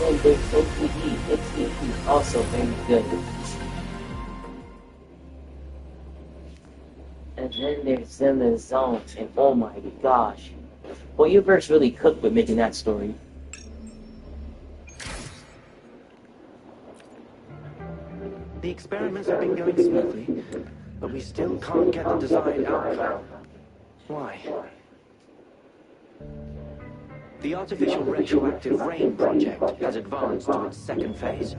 then there's OPE. XEP, also very good. And then there's Zenless Zones, and oh my gosh. Well, Uverse really cooked with making that story. The experiments have been going smoothly, but we still can't get the desired outcome. Why? The artificial retroactive rain project has advanced to its second phase.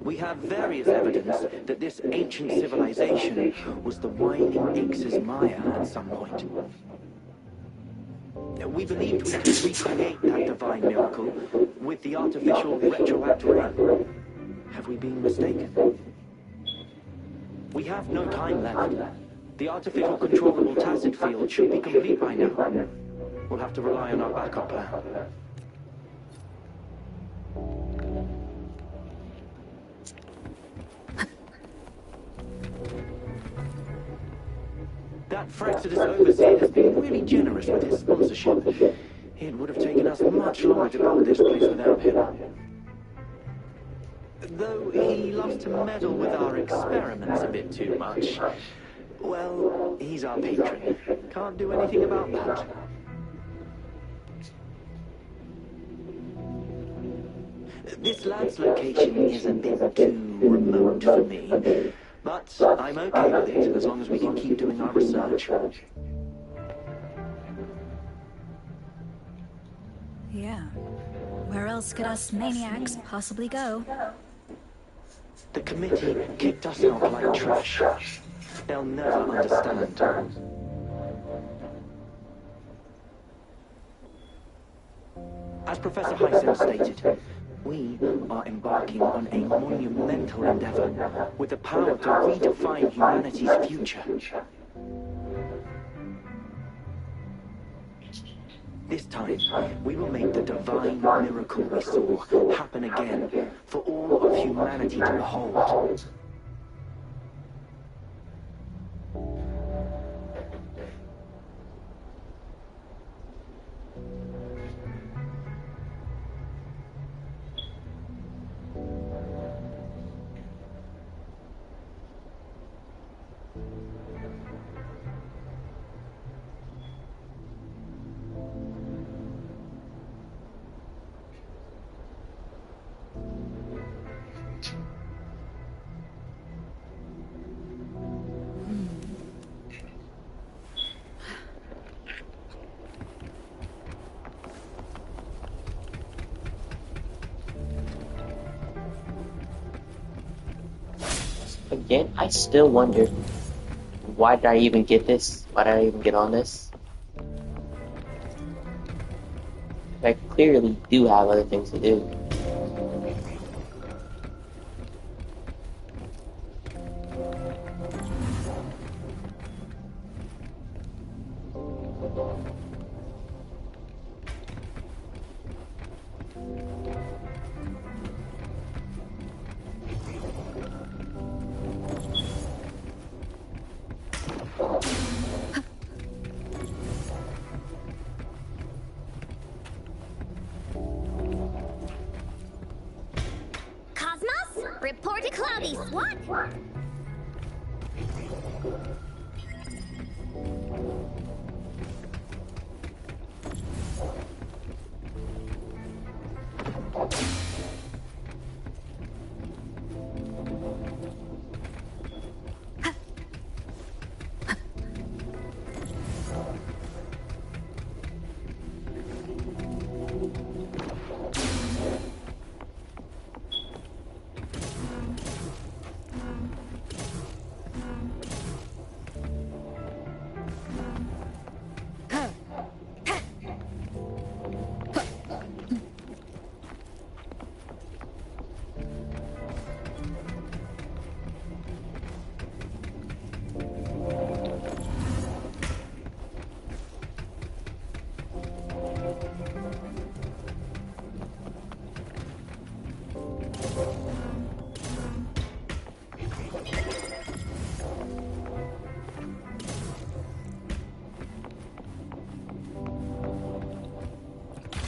We have various evidence that this ancient civilization was the winding Ix's Maya at some point. We believed we could recreate that divine miracle with the artificial retroactive rain. Have we been mistaken? We have no time left. The artificial controllable tacit field should be complete by now. We'll have to rely on our backup plan. That Frexidus overseer has been really generous with his sponsorship. It would have taken us much longer to build this place without him. Though he loves to meddle with our experiments a bit too much. Well, he's our patron. Can't do anything about that. This lab's location is a bit too remote for me. But I'm okay with it, as long as we can keep doing our research. Yeah. Where else could us maniacs possibly go? The committee kicked us out like trash. They'll never understand. As Professor Hyson stated, we are embarking on a monumental endeavor with the power to redefine humanity's future. This time, we will make the divine miracle we saw happen again for all of humanity to behold. Again, I still wonder, why did I even get this? Why did I even get on this? I clearly do have other things to do. Report to Cloudy. What?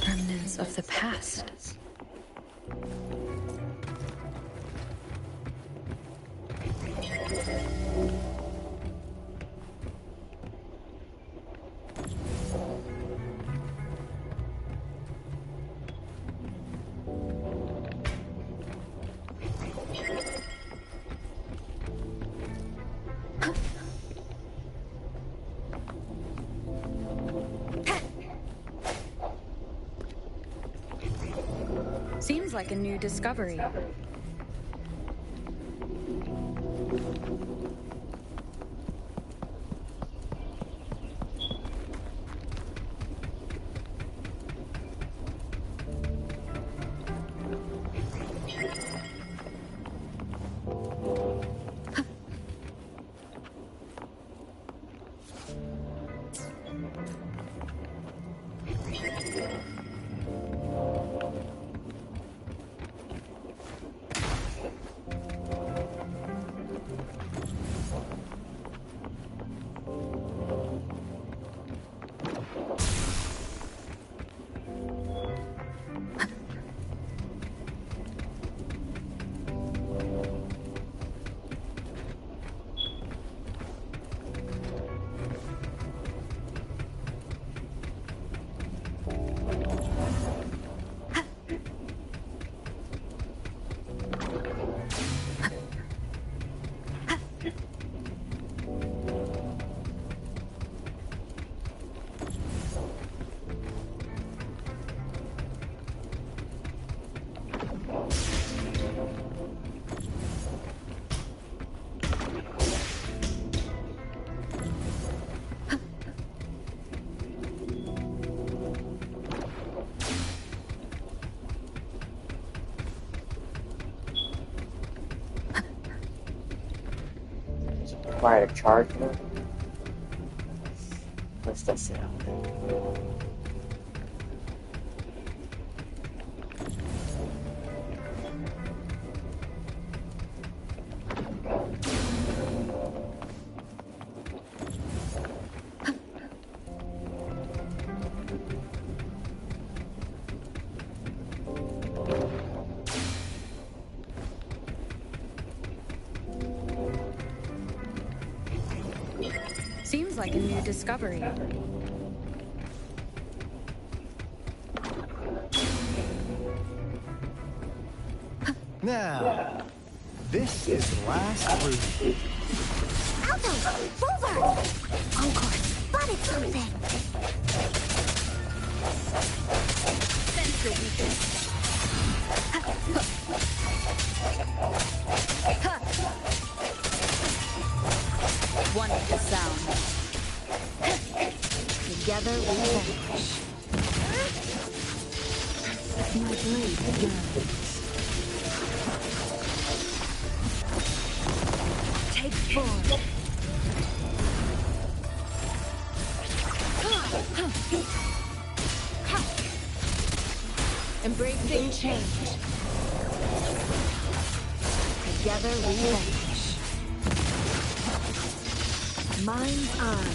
Remnants of the past. Seems like a new discovery. Require a charge now? Let's test it out. Seems like a new discovery. Now, this is the last route. Alto! Over! Encore, spotted something! Sense your weakness. Wonderful sound. Together we vanquish. My blade yearns. Take form. Embracing change. Together we vanquish. Mind's eye.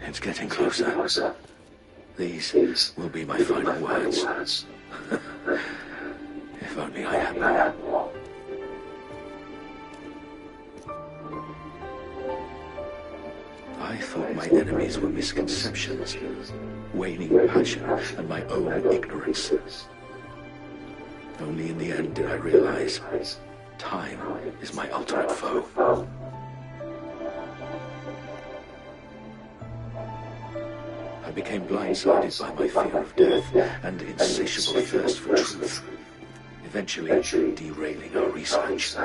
It's getting closer. These will be my final words. If only I had them. I thought my enemies were misconceptions, waning passion, and my own ignorance. Only in the end did I realize time is my ultimate foe. I became blindsided by my fear of death and insatiable thirst for truth, eventually derailing our research.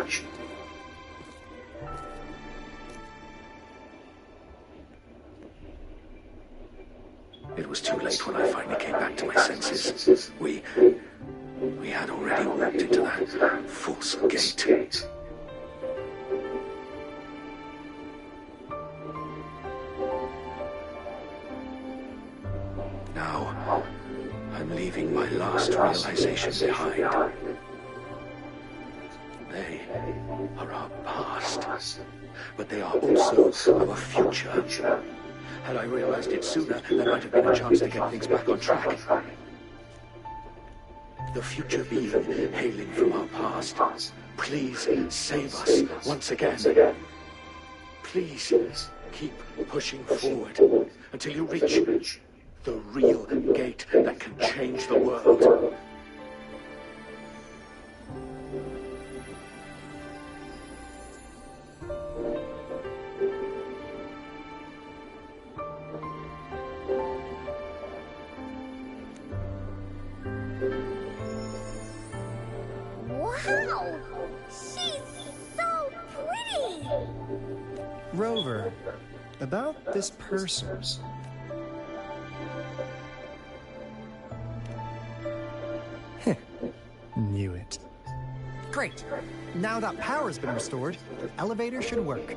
It was too late when I finally came back to my senses. We had already walked into that false gate. Now, I'm leaving my last realization behind. They are our past, but they are also our future. Had I realized it sooner, there might have been a chance to get things back on track. The future being hailing from our past. Please save us once again. Please keep pushing forward until you reach the real gate that can change the world. Wow! She's so pretty! Rover, about this person. Knew it. Great. Now that power's been restored, the elevator should work.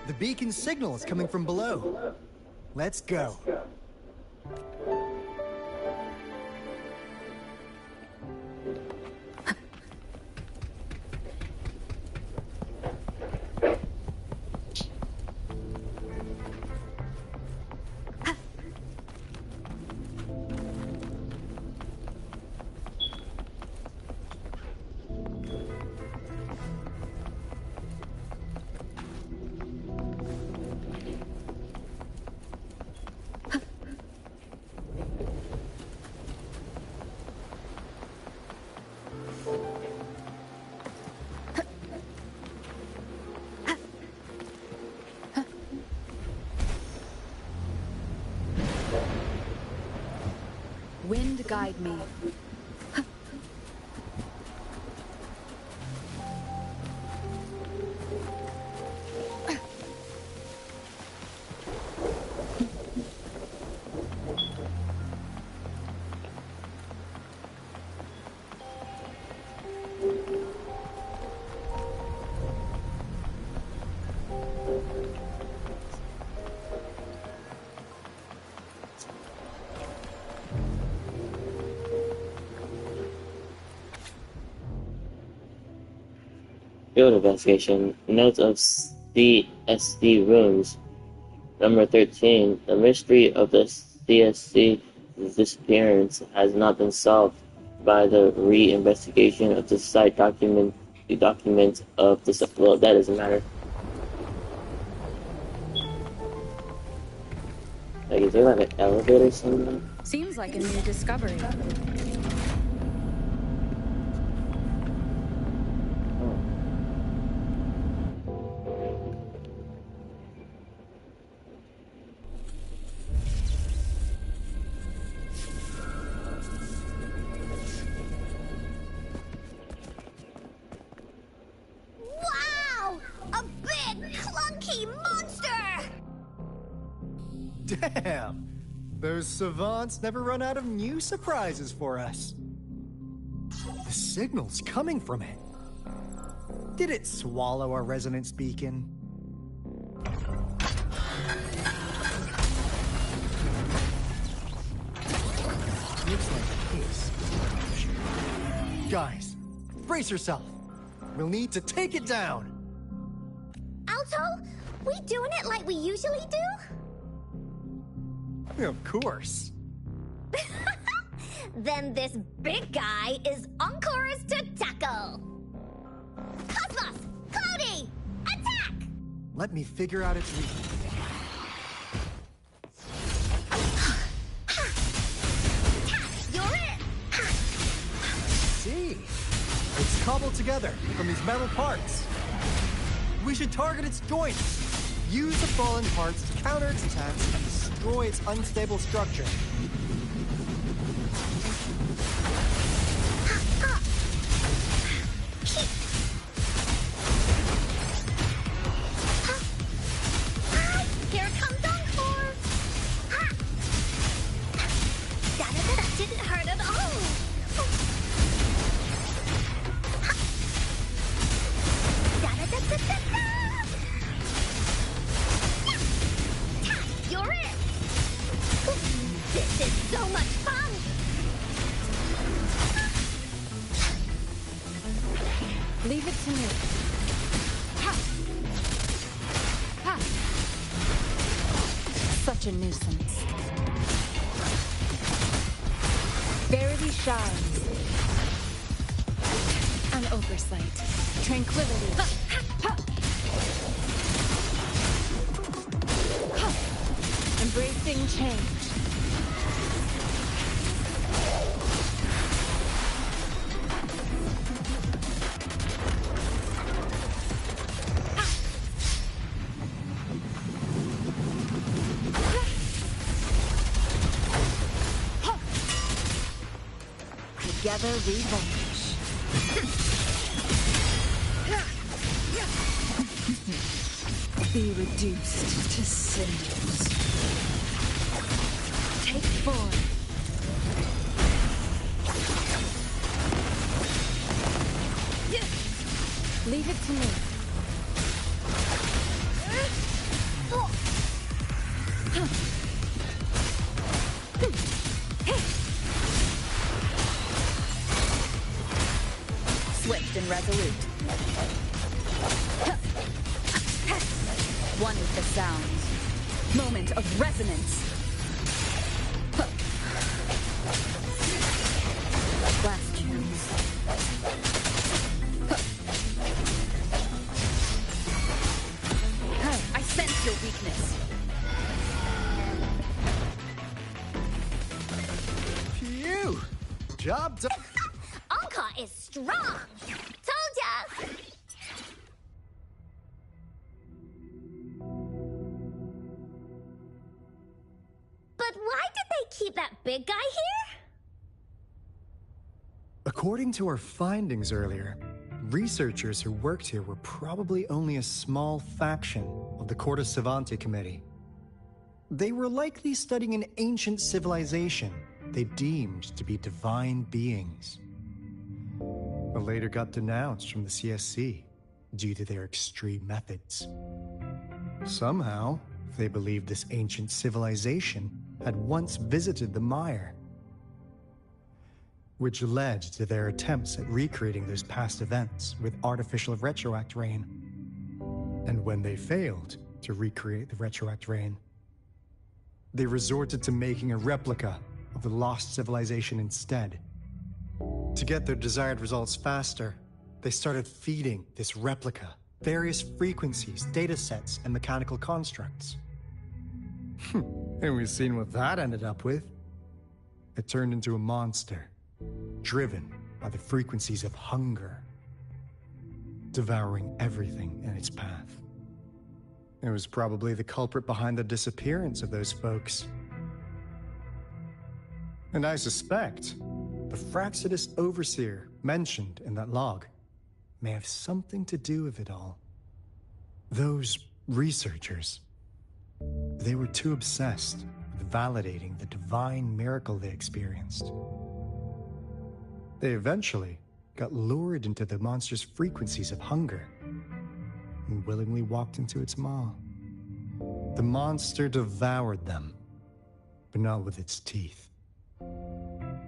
The beacon signal is coming from below. Let's go. Wind guide me. Field investigation. Notes of CSC rooms. Number 13. The mystery of the CSC disappearance has not been solved by the re-investigation of the site document. The document of this. Well, that doesn't matter. Like, is there like an elevator somewhere? Seems like a new discovery. Wow! A big, clunky monster! Damn! Those savants never run out of new surprises for us. The signal's coming from it. Did it swallow our resonance beacon? Looks like it is. Guys, brace yourself. We'll need to take it down. Alto, we doing it like we usually do? Of course. Then this big guy is Encore's to tackle. Cosmos! Cloudy! Attack! Let me figure out its reason. You're it! See? It's cobbled together from these metal parts. We should target its joints. Use the fallen parts to counter its attacks and destroy its unstable structure. Here comes Encore! That didn't hurt at all! You're it! This is so much fun! Leave it to me. Such a nuisance. Verity shines. An oversight. Tranquility. Embracing change. Together we vanish. Be reduced to cinders. Take form. Leave it to me. Swift and resolute. One with the sounds. Moment of resonance. Blast tunes. I sense your weakness. Phew! Job done. Anka is strong! Told ya! But why did they keep that big guy here? According to our findings earlier, researchers who worked here were probably only a small faction of the Corte Savante Committee. They were likely studying an ancient civilization they deemed to be divine beings, but later got denounced from the CSC due to their extreme methods. Somehow, they believed this ancient civilization had once visited the Mire, which led to their attempts at recreating those past events with artificial retroact rain. And when they failed to recreate the retroact rain, they resorted to making a replica of the lost civilization instead. To get their desired results faster, they started feeding this replica various frequencies, data sets, and mechanical constructs. And we've seen what that ended up with. It turned into a monster, driven by the frequencies of hunger, devouring everything in its path. It was probably the culprit behind the disappearance of those folks. And I suspect the Fraxidus Overseer mentioned in that log may have something to do with it all. Those researchers, they were too obsessed with validating the divine miracle they experienced. They eventually got lured into the monster's frequencies of hunger and willingly walked into its maw. The monster devoured them, but not with its teeth.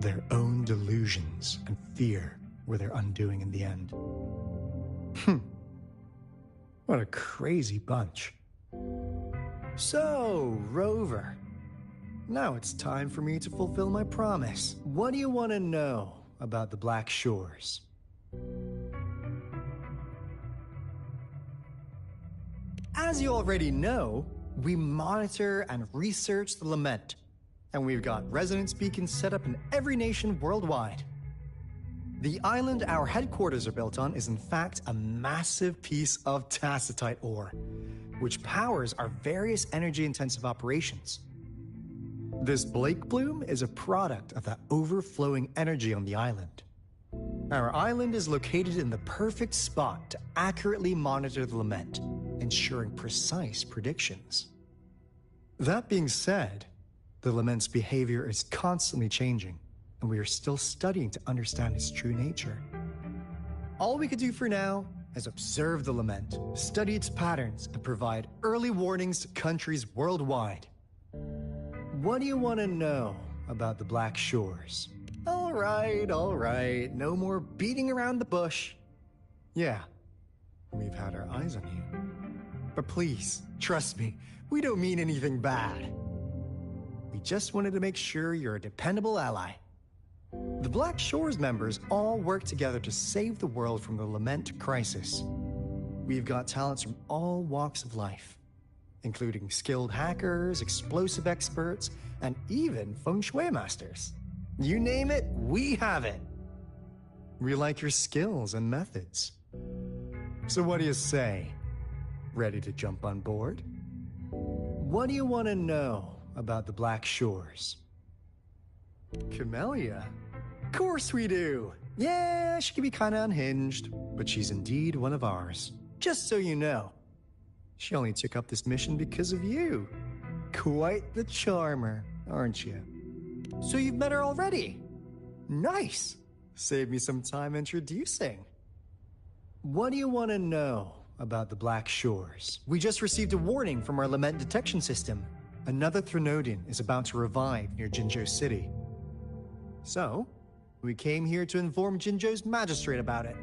Their own delusions and fear were their undoing in the end. What a crazy bunch. So, Rover, now it's time for me to fulfill my promise. What do you want to know about the Black Shores? As you already know, we monitor and research the Lament, and we've got resonance beacons set up in every nation worldwide. The island our headquarters are built on is in fact a massive piece of tacitite ore, which powers our various energy-intensive operations. This Blake Bloom is a product of that overflowing energy on the island. Our island is located in the perfect spot to accurately monitor the Lament, ensuring precise predictions. That being said, the Lament's behavior is constantly changing, and we are still studying to understand its true nature. All we could do for now is observe the Lament, study its patterns, and provide early warnings to countries worldwide. What do you want to know about the Black Shores? All right, no more beating around the bush. Yeah, we've had our eyes on you. But please, trust me, we don't mean anything bad. We just wanted to make sure you're a dependable ally. The Black Shores members all work together to save the world from the Lament crisis. We've got talents from all walks of life, including skilled hackers, explosive experts, and even feng shui masters. You name it, we have it. We like your skills and methods. So what do you say? Ready to jump on board? What do you want to know about the Black Shores? Camellia? Of course we do! Yeah, she can be kinda unhinged, but she's indeed one of ours. Just so you know. She only took up this mission because of you. Quite the charmer, aren't you? So you've met her already? Nice! Save me some time introducing. What do you want to know about the Black Shores? We just received a warning from our lament detection system. Another Threnodian is about to revive near Jinzhou City. So, we came here to inform Jinzhou's magistrate about it.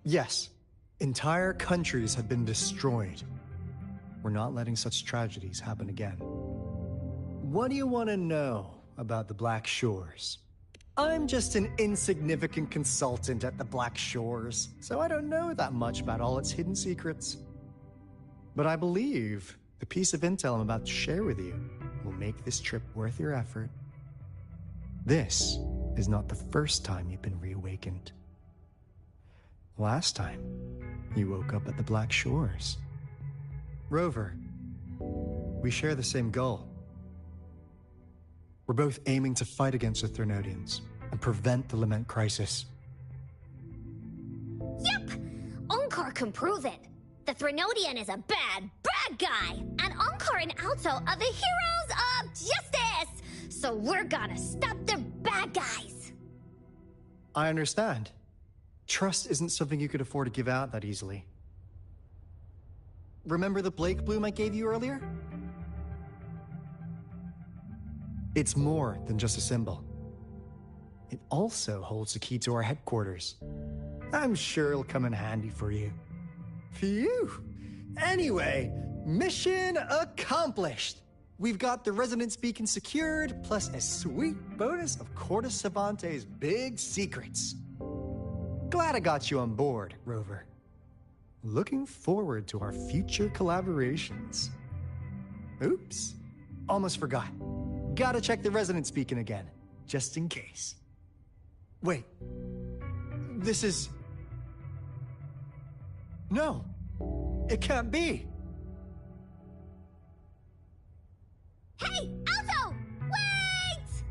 Yes, entire countries have been destroyed. We're not letting such tragedies happen again. What do you want to know about the Black Shores? I'm just an insignificant consultant at the Black Shores, so I don't know that much about all its hidden secrets. But I believe the piece of intel I'm about to share with you will make this trip worth your effort. This is not the first time you've been reawakened. Last time, you woke up at the Black Shores. Rover, we share the same goal. We're both aiming to fight against the Threnodians and prevent the Lament crisis. Yep! Onkar can prove it. The Threnodian is a bad, bad guy, and Onkar and Alto are the heroes of justice! So we're gonna stop the bad guys! I understand. Trust isn't something you could afford to give out that easily. Remember the Blake bloom I gave you earlier? It's more than just a symbol. It also holds the key to our headquarters. I'm sure it'll come in handy for you. Phew! Anyway, mission accomplished! We've got the resonance beacon secured, plus a sweet bonus of Cortus Savante's big secrets. Glad I got you on board, Rover. Looking forward to our future collaborations. Oops, almost forgot. Gotta check the resonance beacon again, just in case. Wait, this is... No, it can't be. Hey, Alto! Wait!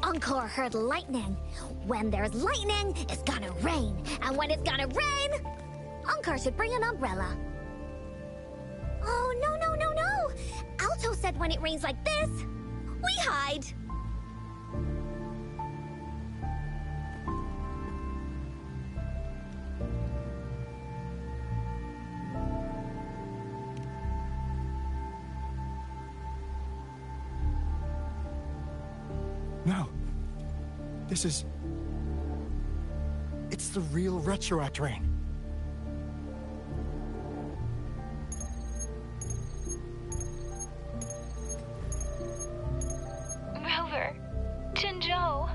Onkar heard lightning. When there's lightning, it's gonna rain. And when it's gonna rain, Onkar should bring an umbrella. Oh, no, no, no, no! Alto said when it rains like this, we hide. No. This is... It's the real Retroact Rain. Rover, Jinzhou.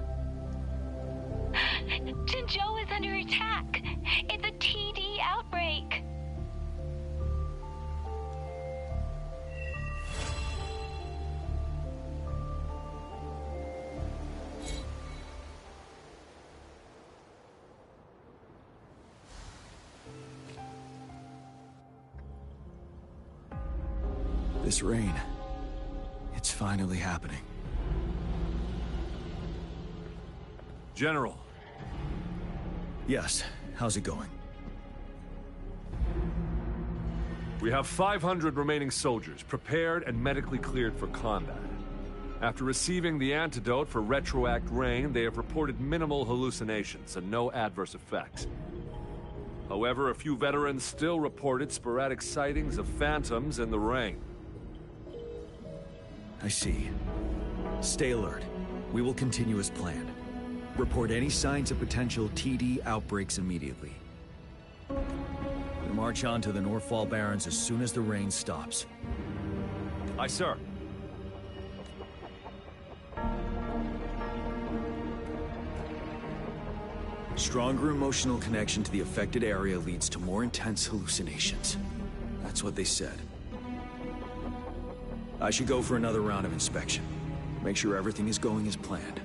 Jinzhou is under attack. It's a TD outbreak. This rain, it's finally happening. General. Yes, how's it going? We have 500 remaining soldiers, prepared and medically cleared for combat. After receiving the antidote for retroact rain, they have reported minimal hallucinations and no adverse effects. However, a few veterans still reported sporadic sightings of phantoms in the rain. I see. Stay alert. We will continue as planned. Report any signs of potential TD outbreaks immediately. We march on to the Northfall Barrens as soon as the rain stops. Aye, sir. Stronger emotional connection to the affected area leads to more intense hallucinations. That's what they said. I should go for another round of inspection. Make sure everything is going as planned.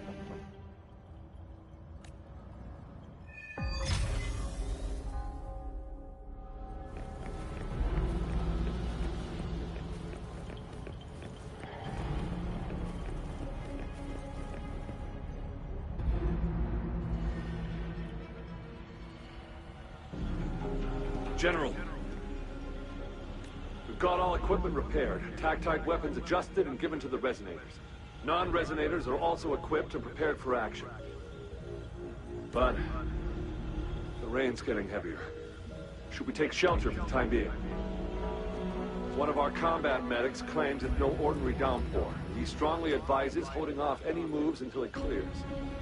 General. We've got all equipment repaired, tactite weapons adjusted and given to the resonators. Non-resonators are also equipped and prepared for action. But the rain's getting heavier. Should we take shelter for the time being? One of our combat medics claims it's no ordinary downpour. He strongly advises holding off any moves until it clears.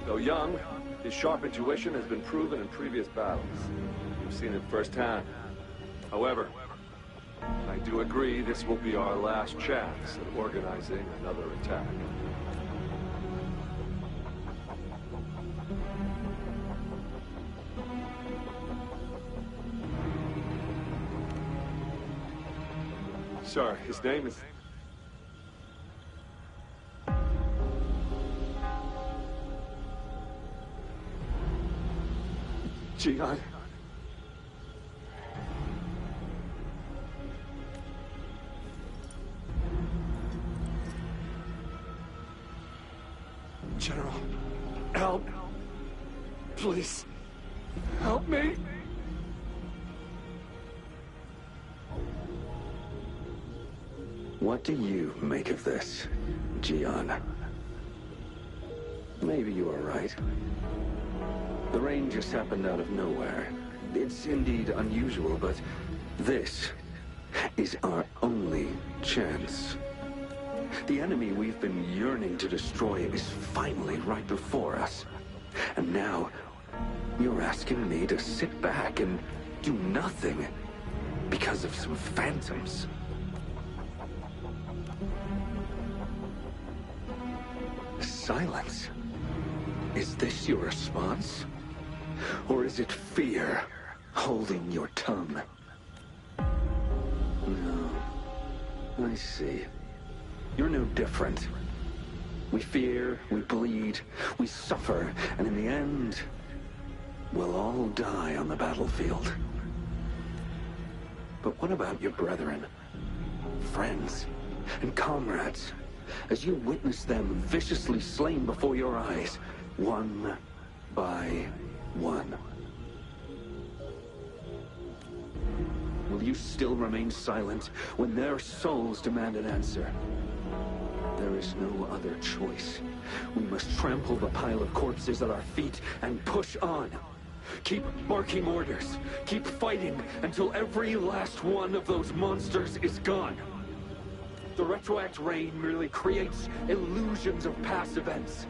Though young, his sharp intuition has been proven in previous battles. We've seen it firsthand. However, I do agree this will be our last chance at organizing another attack. Sir, his name is... Jian. General, help. Please, help me. What do you make of this, Jian? Maybe you are right. The rain just happened out of nowhere. It's indeed unusual, but this is our only chance. The enemy we've been yearning to destroy is finally right before us. And now, you're asking me to sit back and do nothing because of some phantoms. Silence. Is this your response? Or is it fear holding your tongue? No. I see. You're no different. We fear, we bleed, we suffer, and in the end, we'll all die on the battlefield. But what about your brethren, friends, and comrades, as you witness them viciously slain before your eyes, one by one? Will you still remain silent when their souls demand an answer? There is no other choice. We must trample the pile of corpses at our feet and push on. Keep barking orders. Keep fighting until every last one of those monsters is gone. The retroact rain merely creates illusions of past events.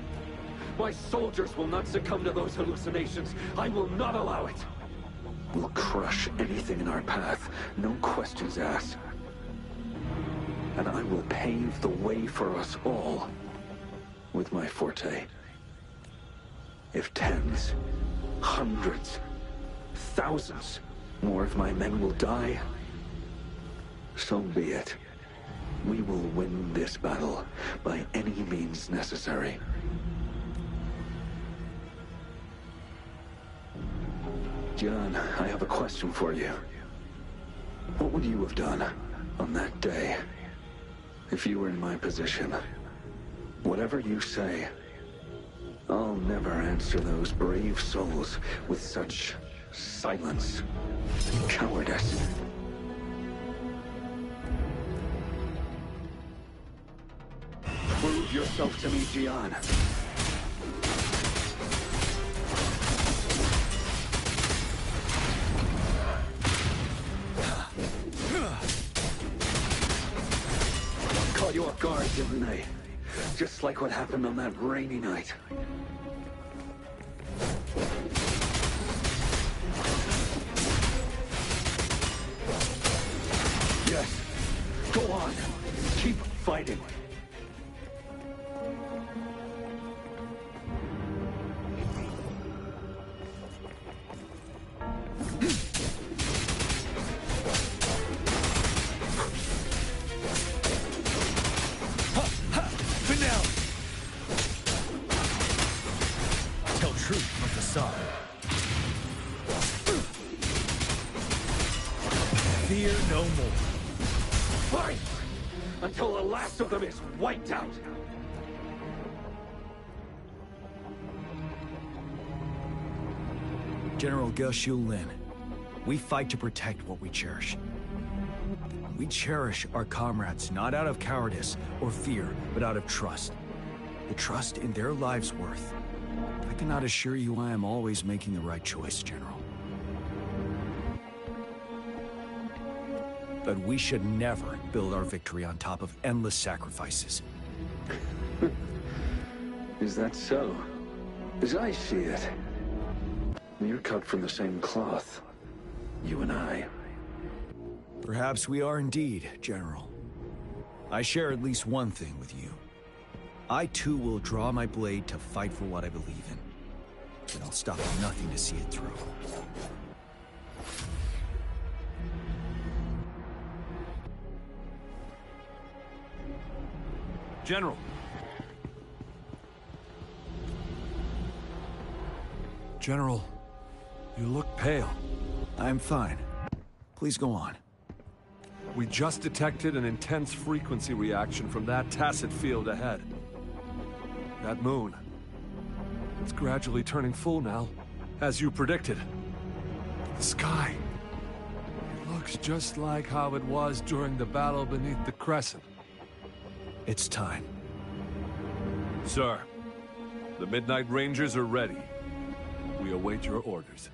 My soldiers will not succumb to those hallucinations. I will not allow it. We'll crush anything in our path, no questions asked. And I will pave the way for us all with my forte. If tens, hundreds, thousands more of my men will die, so be it. We will win this battle by any means necessary. John, I have a question for you. What would you have done on that day If you were in my position, whatever you say, I'll never answer those brave souls with such silence and cowardice. Prove yourself to me, Gian. Caught you off guard, didn't they? Just like what happened on that rainy night. Yes. Go on. Keep fighting. Fear no more. Fight! Until the last of them is wiped out! General Ge Lin, we fight to protect what we cherish. We cherish our comrades not out of cowardice or fear, but out of trust. The trust in their lives' worth. I cannot assure you I am always making the right choice, General. But we should never build our victory on top of endless sacrifices. Is that so? As I see it, you're cut from the same cloth. You and I. Perhaps we are indeed, General. I share at least one thing with you. I too will draw my blade to fight for what I believe in. But I'll stop at nothing to see it through. General. General, you look pale. I'm fine. Please go on. We just detected an intense frequency reaction from that tacit field ahead. That moon. It's gradually turning full now, as you predicted. The sky. It looks just like how it was during the battle beneath the crescent. It's time. Sir, the Midnight Rangers are ready. We await your orders.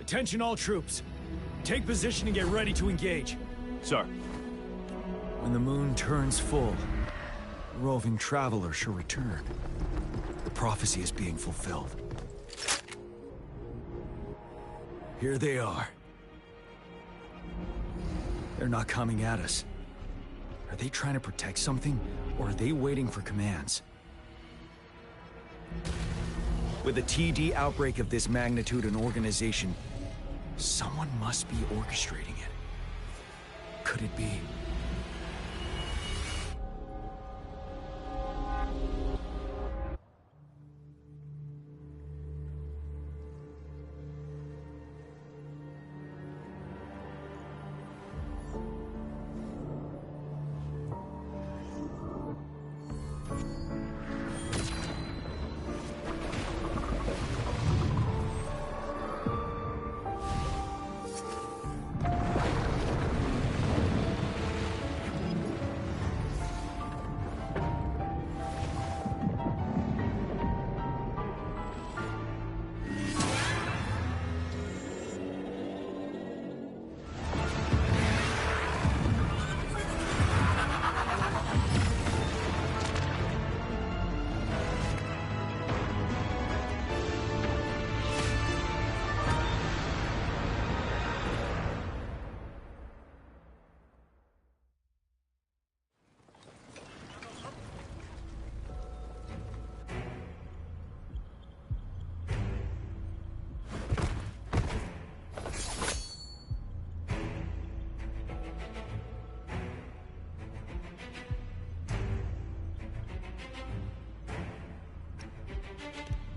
Attention all troops. Take position and get ready to engage. Sir. When the moon turns full, the roving traveler shall return. The prophecy is being fulfilled. Here they are. They're not coming at us. Are they trying to protect something, or are they waiting for commands? With a TD outbreak of this magnitude and organization, someone must be orchestrating it. Could it be?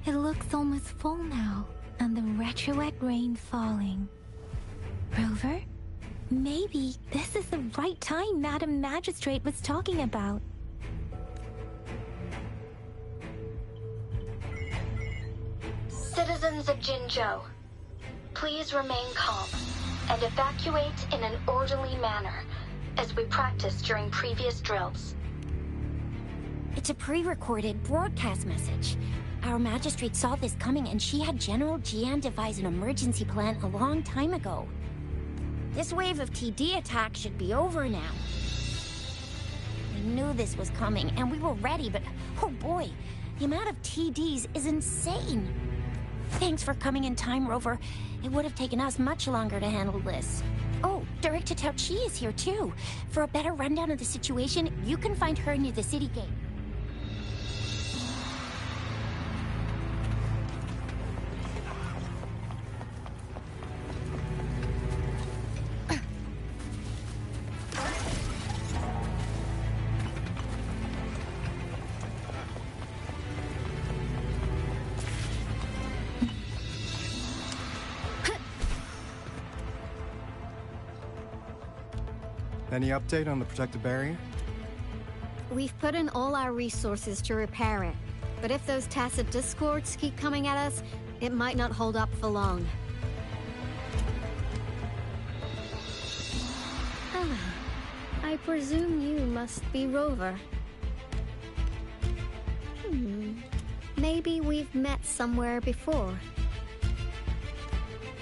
It looks almost full now, and the retrowet rain falling. Rover, Maybe this is the right time Madam Magistrate was talking about. Citizens of Jinzhou, please remain calm and evacuate in an orderly manner, as we practiced during previous drills. It's a pre-recorded broadcast message. Our magistrate saw this coming and she had General Jian devise an emergency plan a long time ago. This wave of TD attacks should be over now. We knew this was coming and we were ready, but oh boy, the amount of TDs is insane. Thanks for coming in time, Rover. It would have taken us much longer to handle this. Oh, Director Tao Chi is here too. For a better rundown of the situation, you can find her near the city gate. Any update on the protective barrier? We've put in all our resources to repair it, but if those tacit discords keep coming at us, it might not hold up for long. I presume you must be Rover. Maybe we've met somewhere before.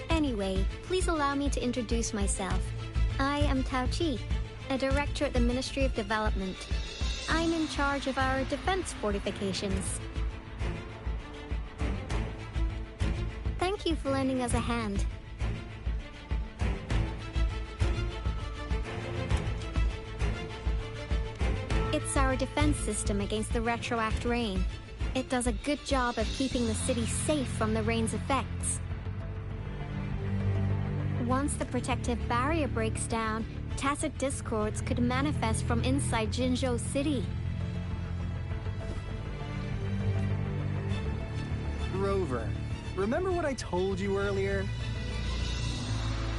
Anyway, please allow me to introduce myself. I am Tao Chi, a director at the Ministry of Development. I'm in charge of our defense fortifications. Thank you for lending us a hand. It's our defense system against the retroact rain. It does a good job of keeping the city safe from the rain's effects. Once the protective barrier breaks down, tacit discords could manifest from inside Jinzhou City. Rover, remember what I told you earlier?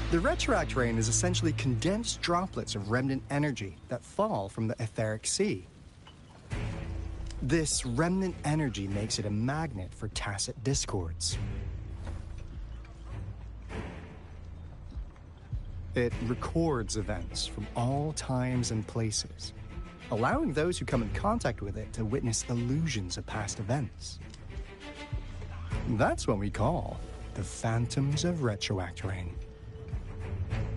The retroact rain is essentially condensed droplets of remnant energy that fall from the etheric sea. This remnant energy makes it a magnet for tacit discords. It records events from all times and places, allowing those who come in contact with it to witness illusions of past events. That's what we call the phantoms of retroact rain.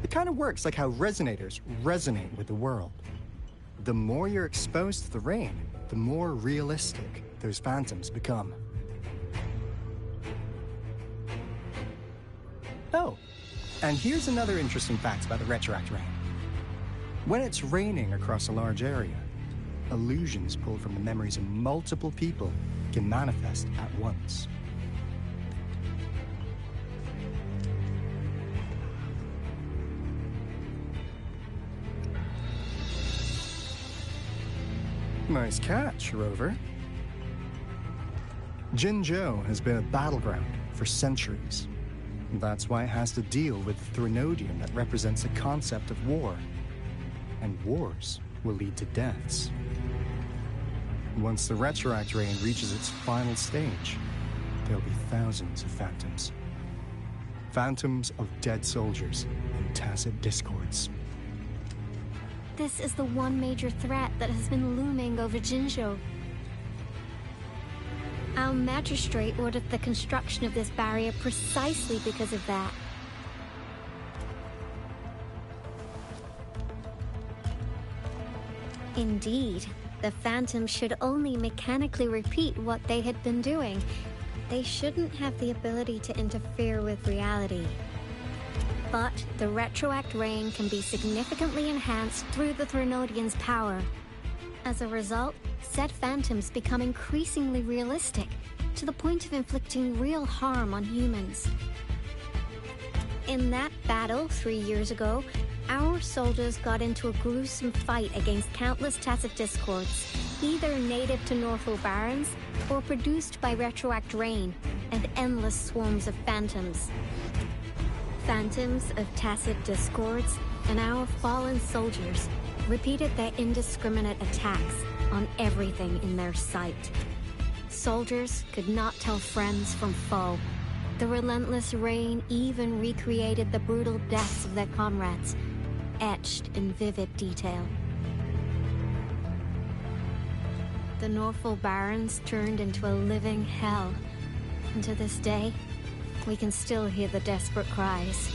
It kind of works like how resonators resonate with the world. The more you're exposed to the rain, the more realistic those phantoms become. Oh, and here's another interesting fact about the retroact rain. When it's raining across a large area, illusions pulled from the memories of multiple people can manifest at once. Nice catch, Rover. Jinzhou has been a battleground for centuries. That's why it has to deal with the Threnodium that represents the concept of war. And wars will lead to deaths. Once the retroact rain reaches its final stage, there'll be thousands of phantoms. Phantoms of dead soldiers and tacit discords. This is the one major threat that has been looming over Jinzhou. Our magistrate ordered the construction of this barrier precisely because of that. Indeed, the phantoms should only mechanically repeat what they had been doing. They shouldn't have the ability to interfere with reality. But the retroact rain can be significantly enhanced through the Threnodian's power. As a result, said phantoms become increasingly realistic, to the point of inflicting real harm on humans. In that battle 3 years ago, our soldiers got into a gruesome fight against countless tacit discords, either native to Northwell Barrens or produced by retroact rain and endless swarms of phantoms. Phantoms of tacit discords and our fallen soldiers repeated their indiscriminate attacks on everything in their sight. Soldiers could not tell friends from foe. The relentless rain even recreated the brutal deaths of their comrades, etched in vivid detail. The Norfolk Barrens turned into a living hell, and to this day, we can still hear the desperate cries.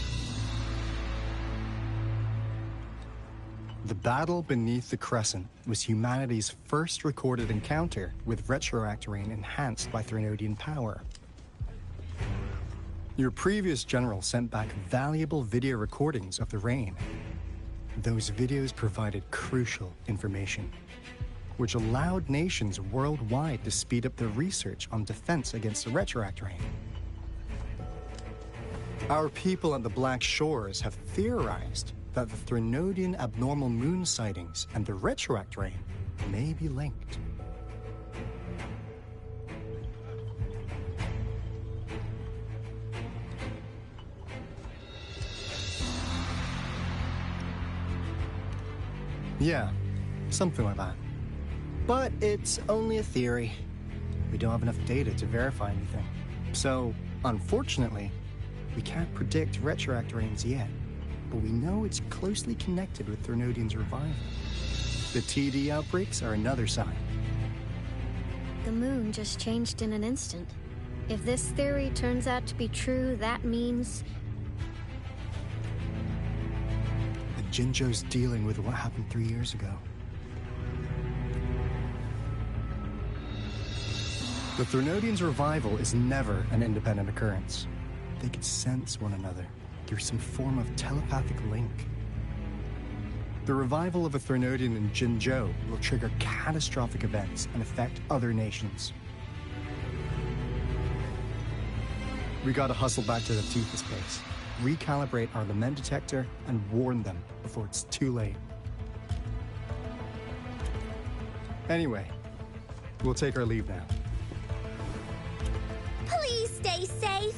The battle beneath the Crescent was humanity's first recorded encounter with retroact rain enhanced by Threnodian power. Your previous general sent back valuable video recordings of the rain. Those videos provided crucial information, which allowed nations worldwide to speed up their research on defense against the retroact rain. Our people at the Black Shores have theorized that the Threnodian abnormal moon sightings and the retroact rain may be linked. Yeah, something like that. But it's only a theory. We don't have enough data to verify anything. So, unfortunately, we can't predict retroact rains yet, but we know it's closely connected with Threnodian's revival. The TD outbreaks are another sign. The moon just changed in an instant. If this theory turns out to be true, that means The Jinzhou's dealing with what happened 3 years ago. The Threnodians' revival is never an independent occurrence. They could sense one another through some form of telepathic link. The revival of a Threnodian in Jinzhou will trigger catastrophic events and affect other nations. We gotta hustle back to the Tifa's base, recalibrate our lament detector, and warn them before it's too late. Anyway, we'll take our leave now. Please stay safe.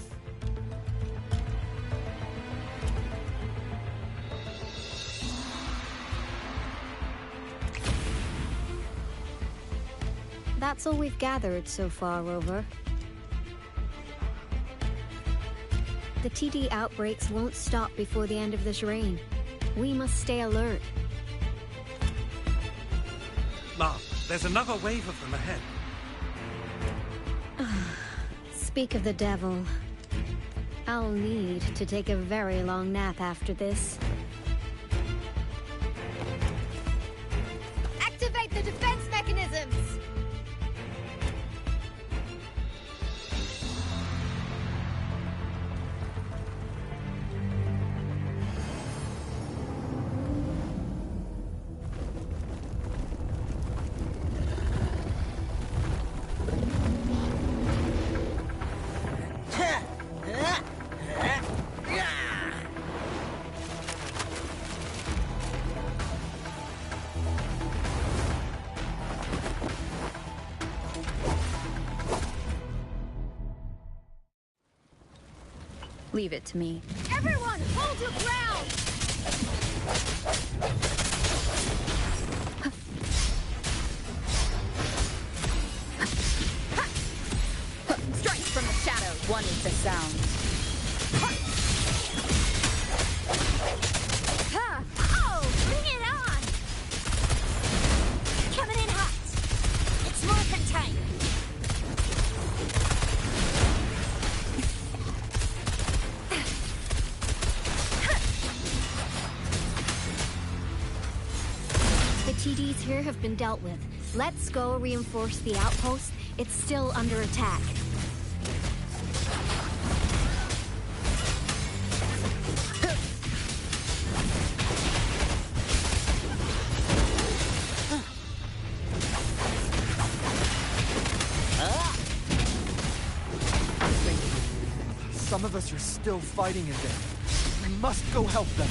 that's all we've gathered so far, Rover. The TD outbreaks won't stop before the end of this reign. We must stay alert. Mom, there's another wave of them ahead. Speak of the devil. I'll need to take a very long nap after this. Activate the defense mechanisms! Leave it to me. Everyone, hold your ground! Strikes from the shadows. One is the sound. Oh, bring it on! Coming in hot. It's morphin' time. The TDs here have been dealt with. Let's go reinforce the outpost. It's still under attack. Some of us are still fighting in there. We must go help them.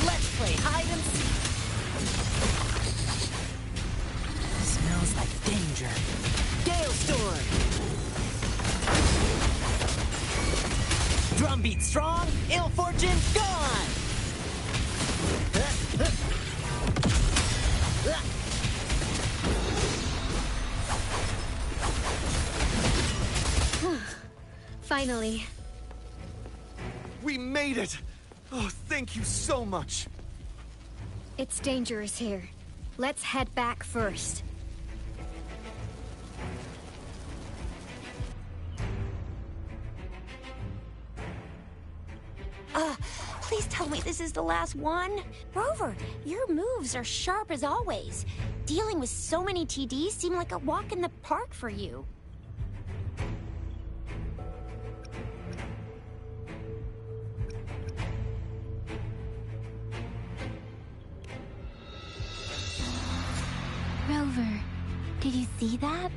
Let's play hide and seek. Smells like danger. Gale Storm! Drumbeat strong, ill fortune gone! Finally. We made it! Oh, thank you so much. It's dangerous here. Let's head back first. Please tell me this is the last one. Rover, your moves are sharp as always. Dealing with so many TDs seem like a walk in the park for you. Rover, did you see that?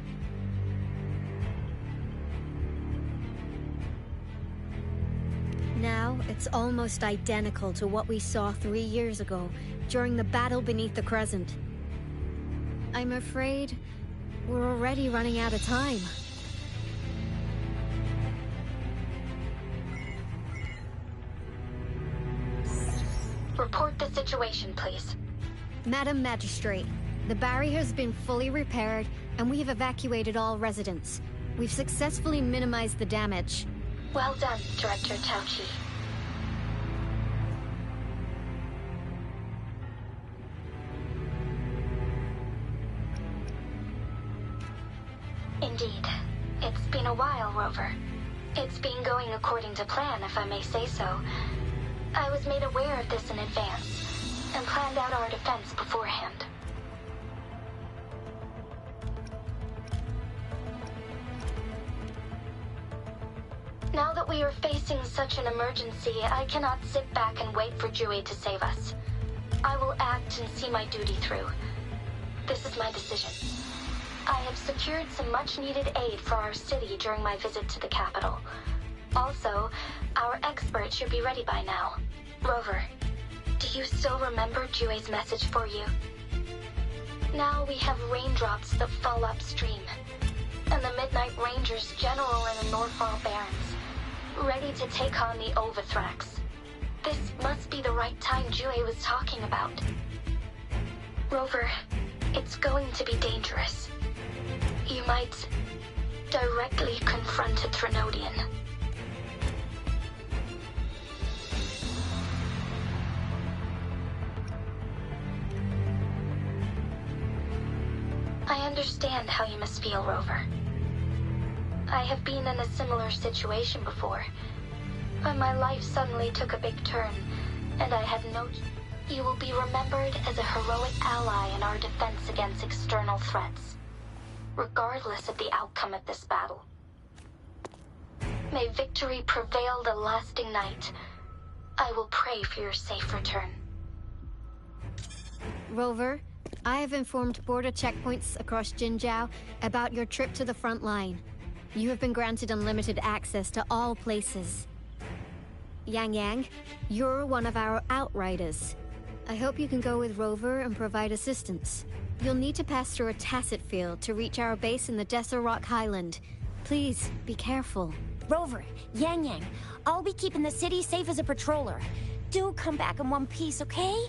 Now, it's almost identical to what we saw 3 years ago, during the battle beneath the Crescent. I'm afraid we're already running out of time. Report the situation, please. Madam Magistrate, the barrier has been fully repaired, and we have evacuated all residents. We've successfully minimized the damage. Well done, Director Tauchi. Indeed. It's been a while, Rover. It's been going according to plan, if I may say so. I was made aware of this in advance, and planned out our defense beforehand. Now that we are facing such an emergency, I cannot sit back and wait for Jui to save us. I will act and see my duty through. This is my decision. I have secured some much-needed aid for our city during my visit to the capital. Also, our expert should be ready by now. Rover, do you still remember Jui's message for you? Now we have raindrops that fall upstream, and the Midnight Rangers general in the Northfall Barrens, ready to take on the Overthrax. This must be the right time Jui was talking about. Rover, it's going to be dangerous. You might directly confront a Trinodian. I understand how you must feel, Rover. I have been in a similar situation before, when my life suddenly took a big turn, and I had no... You will be remembered as a heroic ally in our defense against external threats, regardless of the outcome of this battle. May victory prevail the lasting night. I will pray for your safe return. Rover, I have informed border checkpoints across Jinjiao about your trip to the front line. You have been granted unlimited access to all places. Yang Yang, you're one of our outriders. I hope you can go with Rover and provide assistance. You'll need to pass through a tacit field to reach our base in the Desert Rock Highland. Please, be careful. Rover, Yang Yang, I'll be keeping the city safe as a patroller. Do come back in one piece, okay?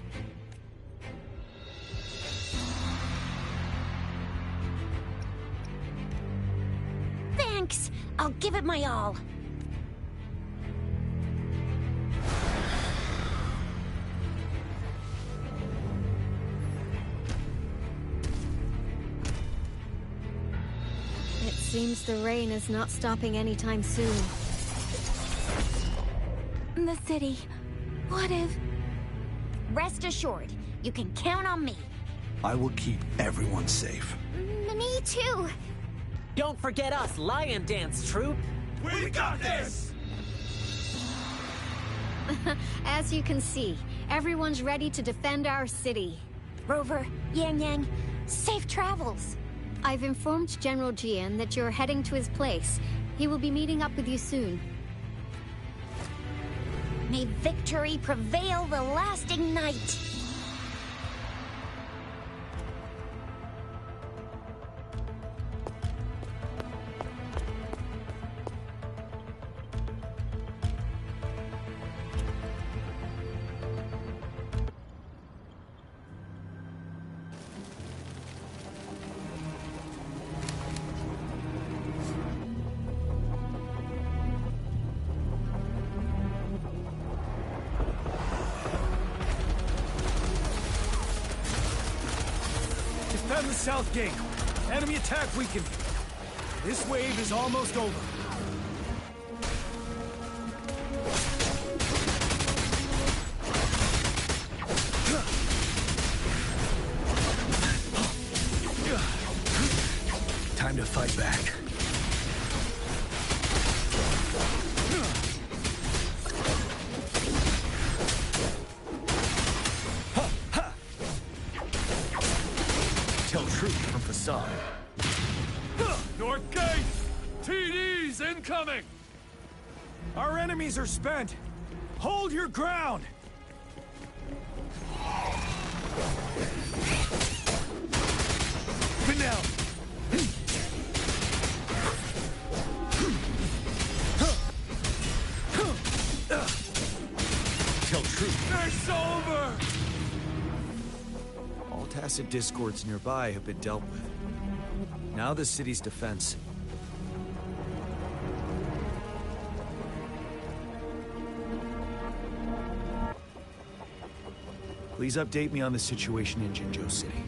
Thanks! I'll give it my all. It seems the rain is not stopping anytime soon. The city. What if... Rest assured, you can count on me. I will keep everyone safe. Me too. Don't forget us, Lion Dance Troop! We got this! As you can see, everyone's ready to defend our city. Rover, Yang Yang, safe travels. I've informed General Jian that you're heading to his place. He will be meeting up with you soon. May victory prevail the lasting night. down the south gate. Enemy attack weakened. This wave is almost over. Time to fight back. Tell truth from facade. North Gate! TD's incoming! Our enemies are spent. Hold your ground! Good now. Tell truth. It's over! All tacit discords nearby have been dealt with. Now the city's defense. Please update me on the situation in Jinzhou City.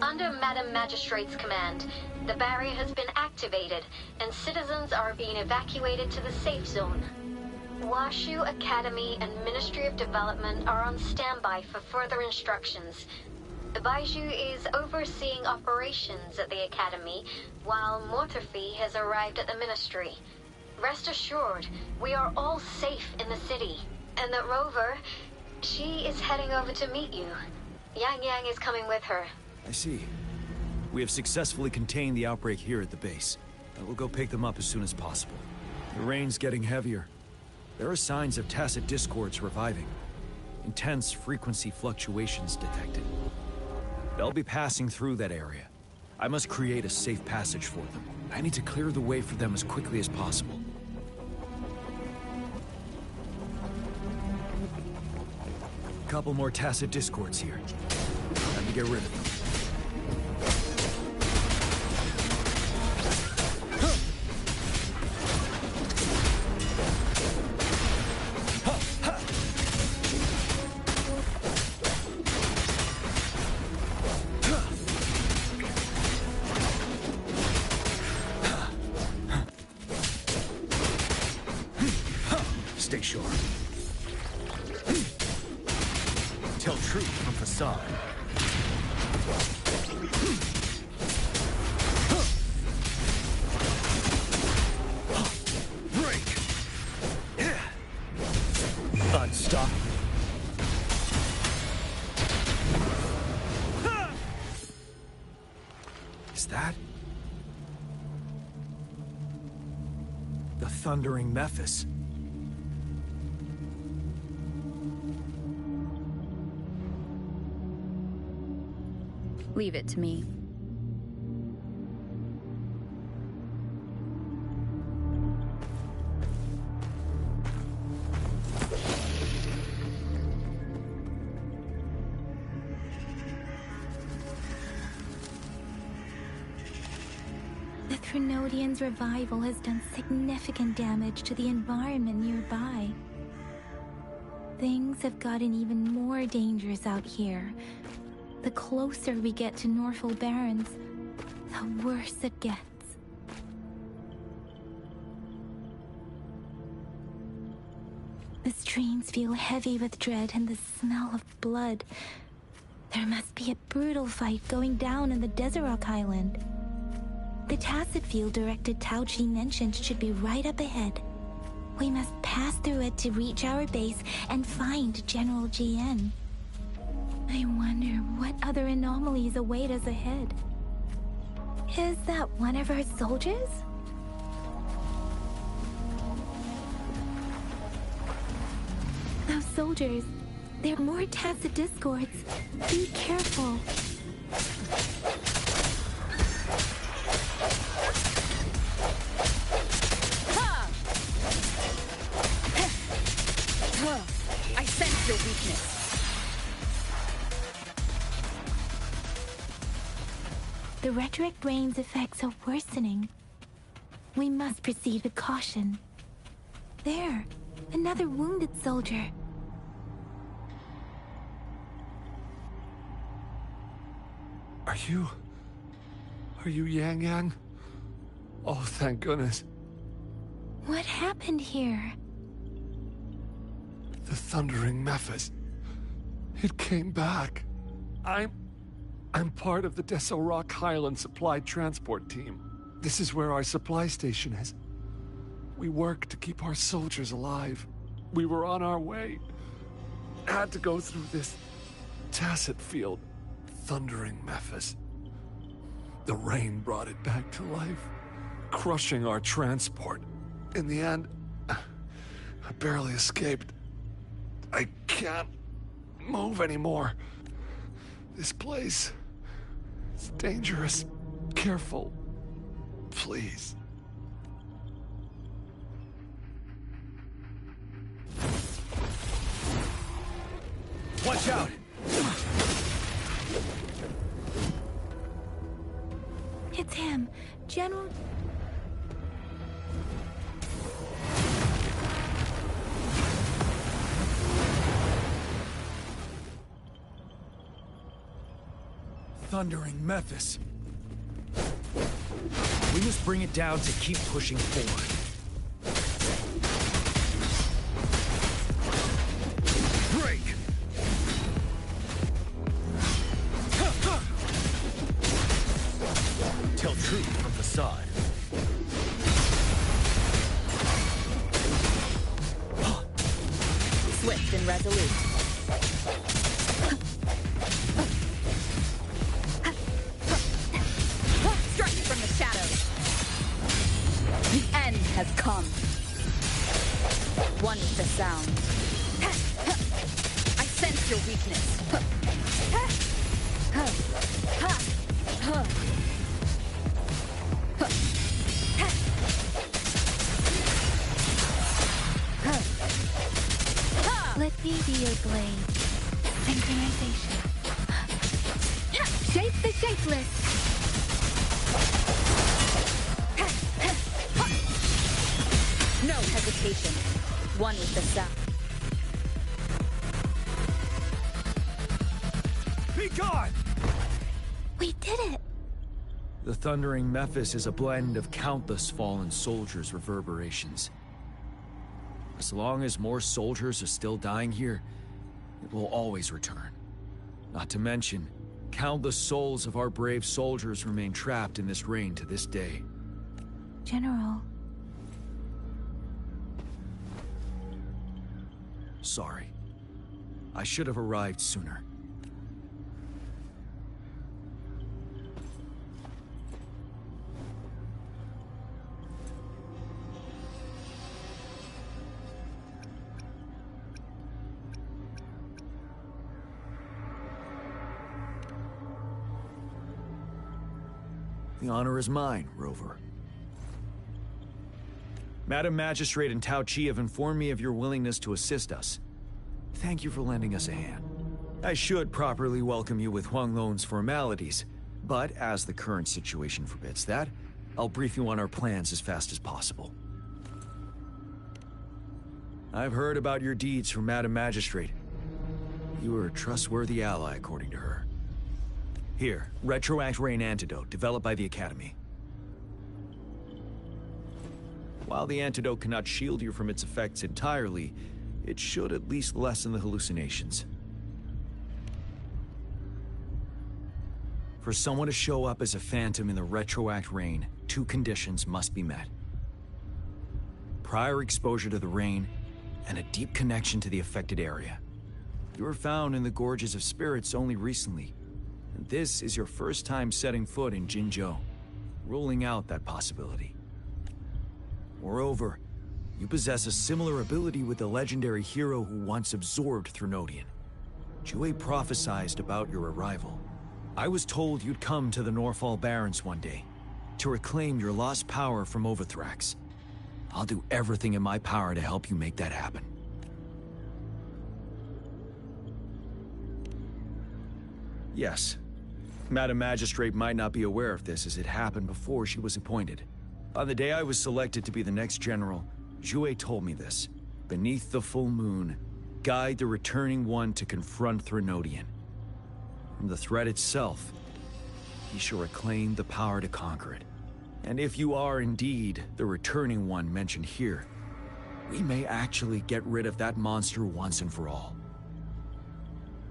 Under Madam Magistrate's command, the barrier has been activated, and citizens are being evacuated to the safe zone. Washu Academy and Ministry of Development are on standby for further instructions. The Baiju is overseeing operations at the Academy, while Mortarfi has arrived at the Ministry. Rest assured, we are all safe in the city, and that Rover, she is heading over to meet you. Yang Yang is coming with her. I see. We have successfully contained the outbreak here at the base. I will go pick them up as soon as possible. The rain's getting heavier. There are signs of tacit discords reviving. Intense frequency fluctuations detected. They'll be passing through that area. I must create a safe passage for them. I need to clear the way for them as quickly as possible. Couple more tacit discords here. Time to get rid of them. Stay sharp. Tell truth from facade. Break! Unstoppable. Is that the thundering Mephis? Leave it to me. The Threnodian's revival has done significant damage to the environment nearby. Things have gotten even more dangerous out here. The closer we get to Norfall Barrens, the worse it gets. The streams feel heavy with dread and the smell of blood. There must be a brutal fight going down in the Desert Island. The tacit field directed Tao Chi mentioned should be right up ahead. We must pass through it to reach our base and find General GN. I wonder what other anomalies await us ahead. Is that one of our soldiers? Those soldiers, they're more tacit discords. Be careful. I sense your weakness. The rhetoric rain's effects are worsening. We must proceed with caution. There, another wounded soldier. Are you Yang Yang? Oh, thank goodness. What happened here? The Thundering Mephis. It came back. I'm part of the Deso Rock Highland Supply Transport Team. This is where our supply station is. We work to keep our soldiers alive. We were on our way. Had to go through this tacit field. Thundering Mephis. The rain brought it back to life, crushing our transport. In the end, I barely escaped. I can't move anymore. This place is dangerous. Careful. Please. Watch out! It's him, General... Thundering Mephis. We must bring it down to keep pushing forward. Break! Tell truth from facade. Swift and resolute. Strike from the shadows. The end has come. One with the sound. I sense your weakness. Let me be your blade. Synchronization. Shape the shapeless. No hesitation. One with the sound. Be gone! We did it! The Thundering Mephis is a blend of countless fallen soldiers' reverberations. As long as more soldiers are still dying here, it will always return. Not to mention, countless souls of our brave soldiers remain trapped in this rain to this day. General. Sorry. I should have arrived sooner. The honor is mine, Rover. Madam Magistrate and Tao Chi have informed me of your willingness to assist us. Thank you for lending us a hand. I should properly welcome you with Huang Lon's formalities, but as the current situation forbids that, I'll brief you on our plans as fast as possible. I've heard about your deeds from Madam Magistrate. You are a trustworthy ally, according to her. Here, Retroact Rain Antidote, developed by the Academy. While the antidote cannot shield you from its effects entirely, it should at least lessen the hallucinations. For someone to show up as a phantom in the Retroact Rain, two conditions must be met. Prior exposure to the rain, and a deep connection to the affected area. You were found in the Gorges of Spirits only recently, and this is your first time setting foot in Jinzhou, ruling out that possibility. Moreover, you possess a similar ability with the legendary hero who once absorbed Threnodian. Jue prophesied about your arrival. I was told you'd come to the Norfall Barrens one day, to reclaim your lost power from Overthrax. I'll do everything in my power to help you make that happen. Yes. Madam Magistrate might not be aware of this as it happened before she was appointed. On the day I was selected to be the next general, Jue told me this. Beneath the full moon, guide the returning one to confront Threnodian. From the threat itself, he shall reclaim the power to conquer it. And if you are indeed the returning one mentioned here, we may actually get rid of that monster once and for all.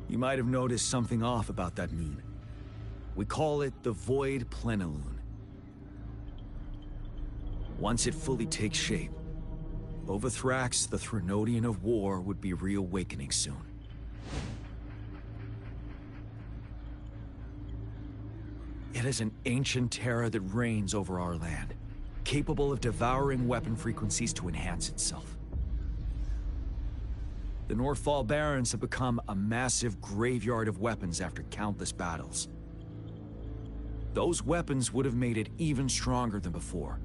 You might have noticed something off about that moon. We call it the Void Plenilune. Once it fully takes shape, Overthrax, the Threnodian of War, would be reawakening soon. It is an ancient terror that reigns over our land, capable of devouring weapon frequencies to enhance itself. The Northfall Barrens have become a massive graveyard of weapons after countless battles. Those weapons would have made it even stronger than before.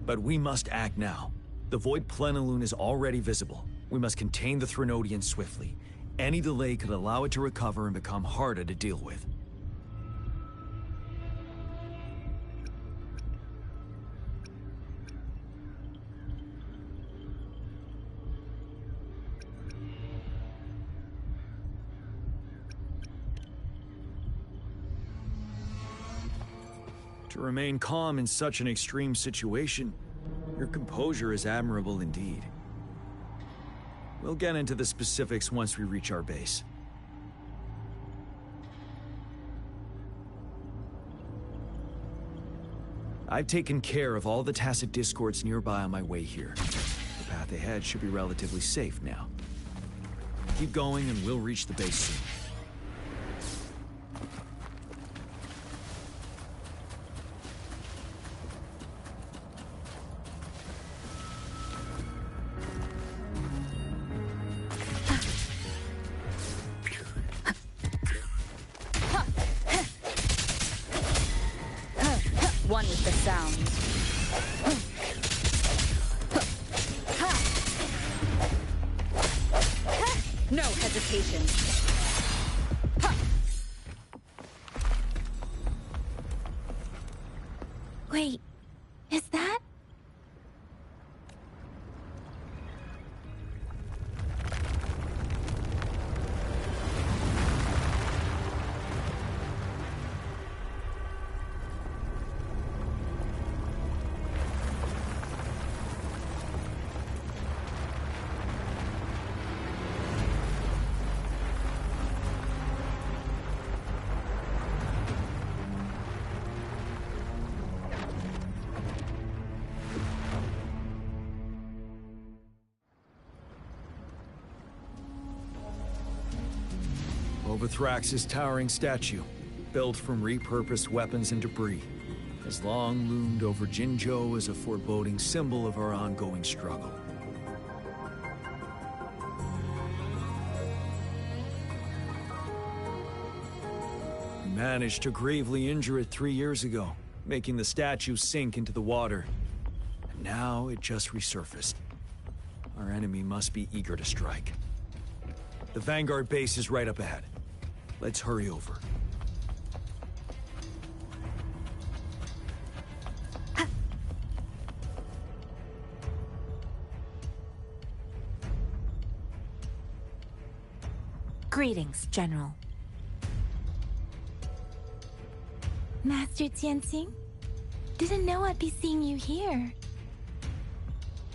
But we must act now. The Void Plenilune is already visible. We must contain the Threnodian swiftly. Any delay could allow it to recover and become harder to deal with. To remain calm in such an extreme situation, your composure is admirable indeed. We'll get into the specifics once we reach our base. I've taken care of all the tacit discords nearby on my way here. The path ahead should be relatively safe now. Keep going and we'll reach the base soon. One with the sound. No hesitation. Wait, is that? Overthrax's towering statue, built from repurposed weapons and debris, has long loomed over Jinzhou as a foreboding symbol of our ongoing struggle. We managed to gravely injure it 3 years ago, making the statue sink into the water. And now it just resurfaced. Our enemy must be eager to strike. The Vanguard base is right up ahead. Let's hurry over. Greetings, General. Master Tianxing? Didn't know I'd be seeing you here.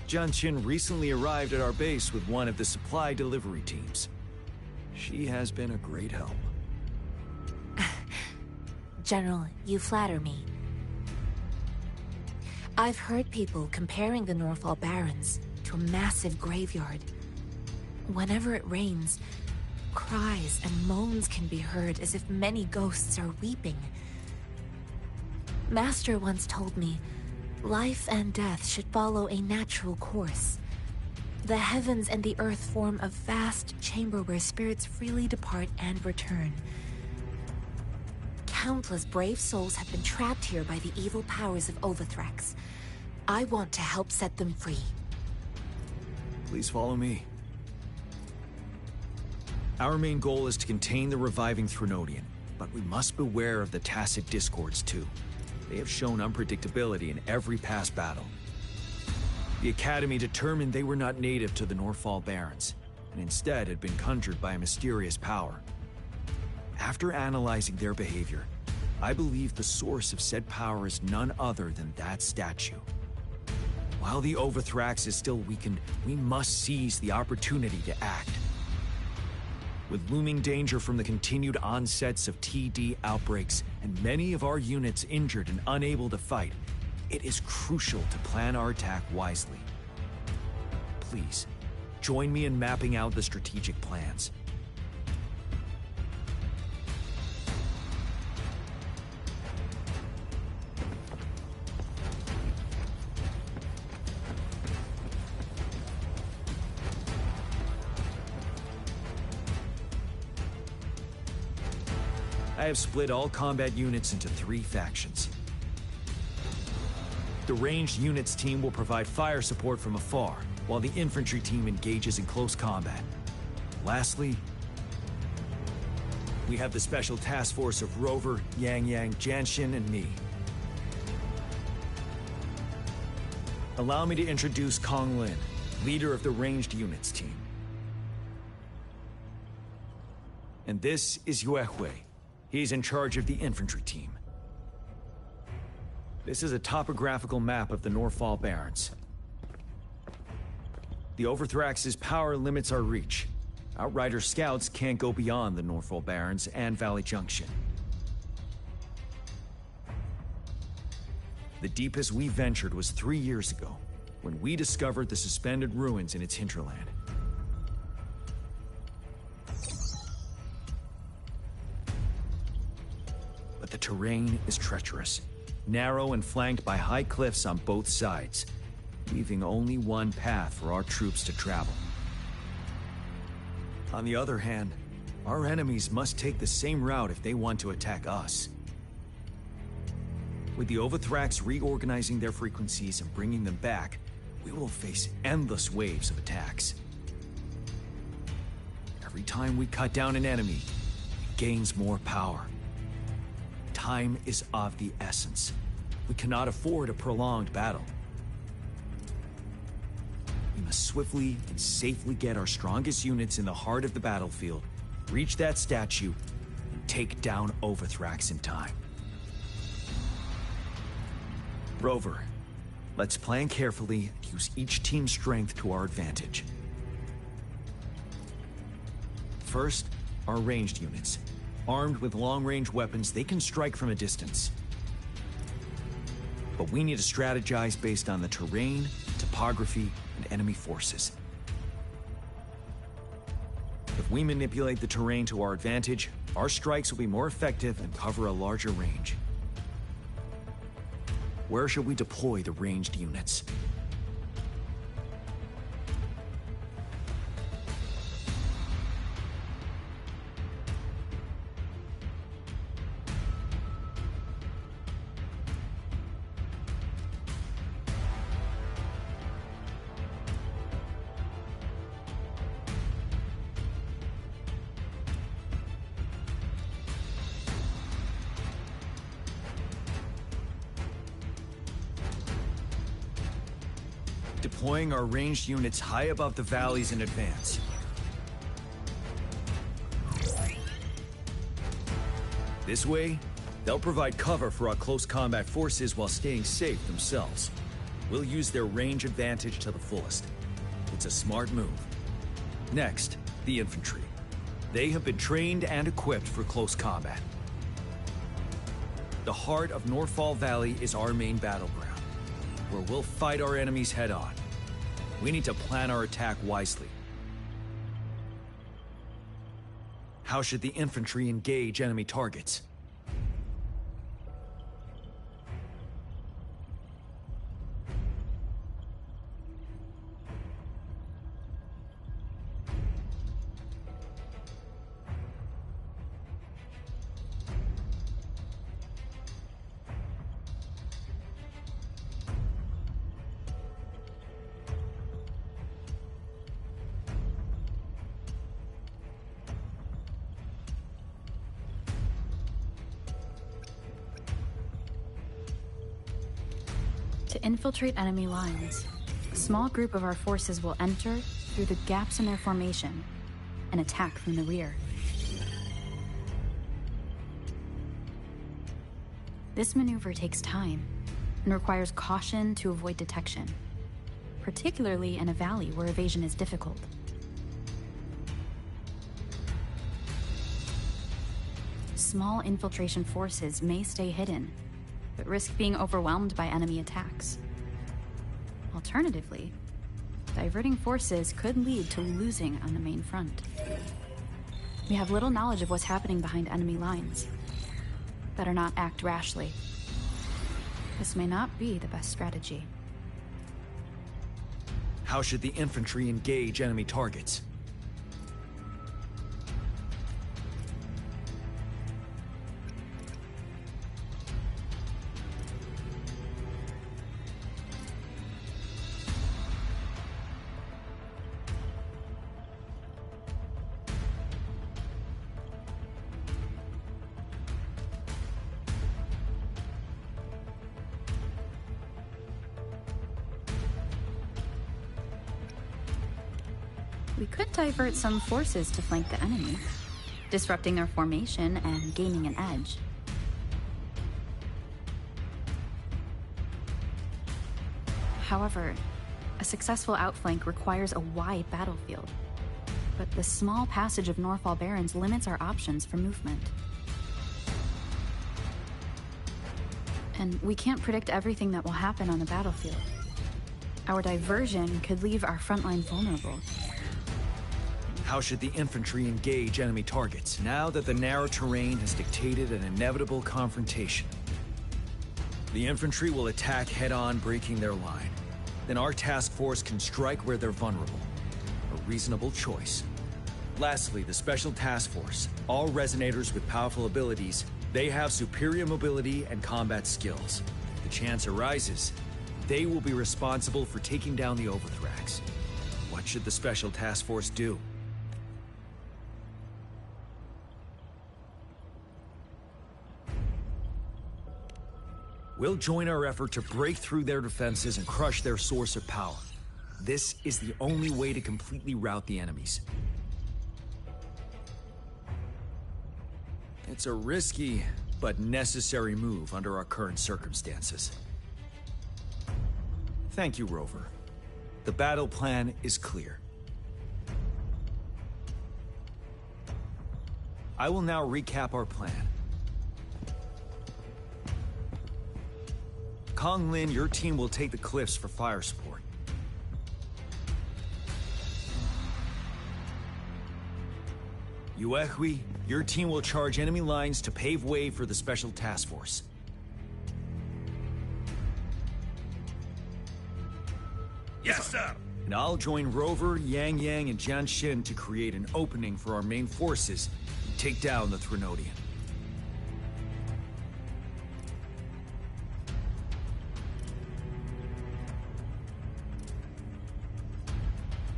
Jianqin recently arrived at our base with one of the supply delivery teams. She has been a great help. General, you flatter me. I've heard people comparing the Northfall Barrens to a massive graveyard. Whenever it rains, cries and moans can be heard as if many ghosts are weeping. Master once told me, life and death should follow a natural course. The heavens and the earth form a vast chamber where spirits freely depart and return. Countless brave souls have been trapped here by the evil powers of Overthrax. I want to help set them free. Please follow me. Our main goal is to contain the reviving Threnodian, but we must beware of the tacit discords too. They have shown unpredictability in every past battle. The Academy determined they were not native to the Northfall Barrens, and instead had been conjured by a mysterious power. After analyzing their behavior, I believe the source of said power is none other than that statue. While the Overthrax is still weakened, we must seize the opportunity to act. With looming danger from the continued onsets of TD outbreaks and many of our units injured and unable to fight, it is crucial to plan our attack wisely. Please, join me in mapping out the strategic plans. I have split all combat units into 3 factions. The ranged units team will provide fire support from afar, while the infantry team engages in close combat. Lastly, we have the special task force of Rover, Yang Yang, Janshin, and me. Allow me to introduce Kong Lin, leader of the ranged units team. And this is Yue Hui. He's in charge of the infantry team. This is a topographical map of the Norfall Barrens. The Overthrax's power limits our reach. Outrider scouts can't go beyond the Norfall Barrens and Valley Junction. The deepest we ventured was 3 years ago, when we discovered the suspended ruins in its hinterland. But the terrain is treacherous, narrow and flanked by high cliffs on both sides, leaving only one path for our troops to travel. On the other hand, our enemies must take the same route if they want to attack us. With the Overthrax reorganizing their frequencies and bringing them back, we will face endless waves of attacks. Every time we cut down an enemy, it gains more power. Time is of the essence. We cannot afford a prolonged battle. We must swiftly and safely get our strongest units in the heart of the battlefield, reach that statue, and take down Overthrax in time. Rover, let's plan carefully and use each team's strength to our advantage. First, our ranged units. Armed with long-range weapons, they can strike from a distance. But we need to strategize based on the terrain, topography, and enemy forces. If we manipulate the terrain to our advantage, our strikes will be more effective and cover a larger range. Where should we deploy the ranged units? Deploying our ranged units high above the valleys in advance. This way, they'll provide cover for our close combat forces while staying safe themselves. We'll use their range advantage to the fullest. It's a smart move. Next, the infantry. They have been trained and equipped for close combat. The heart of Norfall Valley is our main battleground, where we'll fight our enemies head-on. We need to plan our attack wisely. How should the infantry engage enemy targets? To infiltrate enemy lines, a small group of our forces will enter through the gaps in their formation and attack from the rear. This maneuver takes time and requires caution to avoid detection, particularly in a valley where evasion is difficult. Small infiltration forces may stay hidden, but risk being overwhelmed by enemy attacks. Alternatively, diverting forces could lead to losing on the main front. We have little knowledge of what's happening behind enemy lines. Better not act rashly. This may not be the best strategy. How should the infantry engage enemy targets? We could divert some forces to flank the enemy, disrupting their formation and gaining an edge. However, a successful outflank requires a wide battlefield, but the small passage of Norfall Barrens limits our options for movement. And we can't predict everything that will happen on the battlefield. Our diversion could leave our frontline vulnerable. How should the infantry engage enemy targets, now that the narrow terrain has dictated an inevitable confrontation? The infantry will attack head-on, breaking their line. Then our task force can strike where they're vulnerable. A reasonable choice. Lastly, the Special Task Force. All resonators with powerful abilities, they have superior mobility and combat skills. If the chance arises, they will be responsible for taking down the Overthrax. What should the Special Task Force do? We'll join our effort to break through their defenses and crush their source of power. This is the only way to completely rout the enemies. It's a risky, but necessary move under our current circumstances. Thank you, Rover. The battle plan is clear. I will now recap our plan. Kong Lin, your team will take the cliffs for fire support. Yuehui, your team will charge enemy lines to pave way for the Special Task Force. Yes, sir! And I'll join Rover, Yang Yang, and Jian Xin to create an opening for our main forces and take down the Threnodian.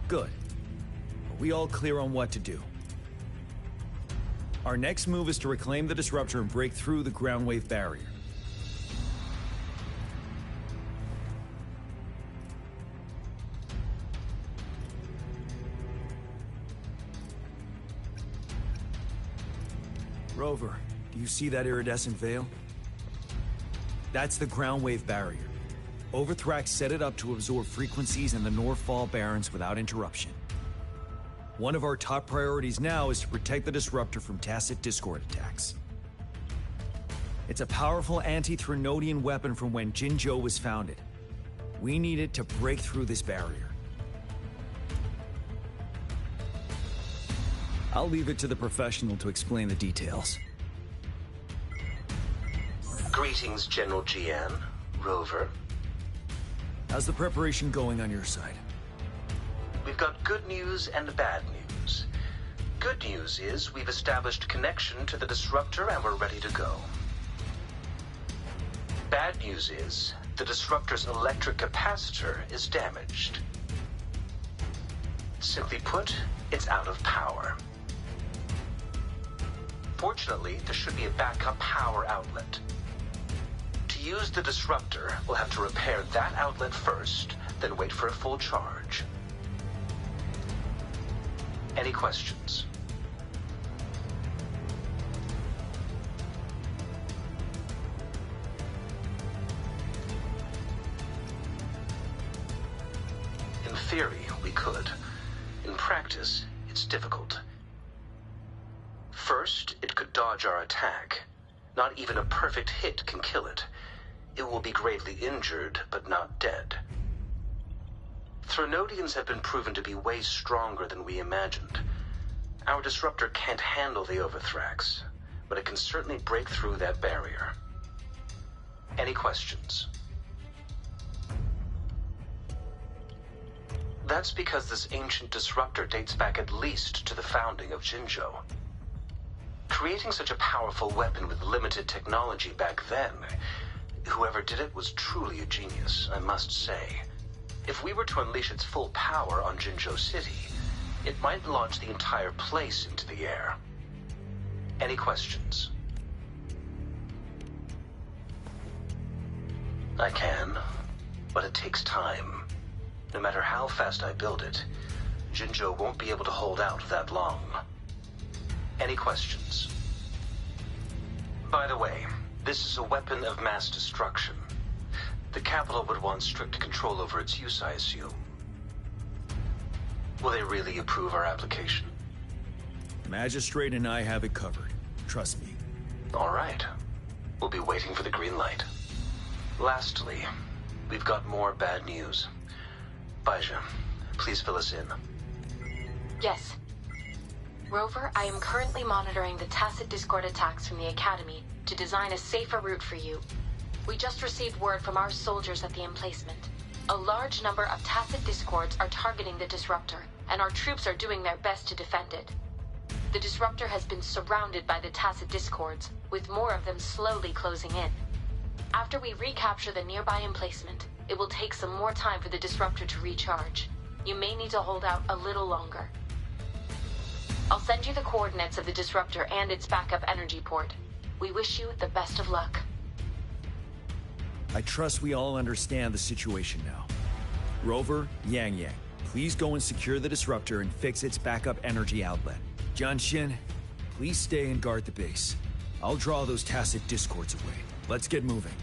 Good. Are we all clear on what to do? Our next move is to reclaim the Disruptor and break through the ground wave barrier. Rover, do you see that iridescent veil? That's the ground wave barrier. Overthrax set it up to absorb frequencies in the Norfall Barrens without interruption. One of our top priorities now is to protect the Disruptor from tacit Discord attacks. It's a powerful anti-Threnodian weapon from when Jinzhou was founded. We need it to break through this barrier. I'll leave it to the professional to explain the details. Greetings, General Jian, Rover. How's the preparation going on your side? We've got good news and bad news. Good news is we've established connection to the Disruptor and we're ready to go. Bad news is the Disruptor's electric capacitor is damaged. Simply put, it's out of power. Fortunately, there should be a backup power outlet. To use the Disruptor, we'll have to repair that outlet first, then wait for a full charge. Any questions? In theory, we could. In practice, it's difficult. First, it could dodge our attack. Not even a perfect hit can kill it. It will be gravely injured, but not dead. Threnodians have been proven to be way stronger than we imagined. Our disruptor can't handle the Overthrax, but it can certainly break through that barrier. Any questions? That's because this ancient disruptor dates back at least to the founding of Jinzhou. Creating such a powerful weapon with limited technology back then, whoever did it was truly a genius, I must say. If we were to unleash its full power on Jinzhou City, it might launch the entire place into the air. Any questions? I can, but it takes time. No matter how fast I build it, Jinzhou won't be able to hold out that long. Any questions? By the way, this is a weapon of mass destruction. The capital would want strict control over its use, I assume. Will they really approve our application? Magistrate and I have it covered. Trust me. All right. We'll be waiting for the green light. Lastly, we've got more bad news. Baija, please fill us in. Yes. Rover, I am currently monitoring the tacit discord attacks from the Academy to design a safer route for you. We just received word from our soldiers at the emplacement. A large number of tacit discords are targeting the disruptor, and our troops are doing their best to defend it. The disruptor has been surrounded by the tacit discords, with more of them slowly closing in. After we recapture the nearby emplacement, it will take some more time for the disruptor to recharge. You may need to hold out a little longer. I'll send you the coordinates of the disruptor and its backup energy port. We wish you the best of luck. I trust we all understand the situation now. Rover, Yang, please go and secure the disruptor and fix its backup energy outlet. Jianxin, please stay and guard the base. I'll draw those tacit discords away. Let's get moving.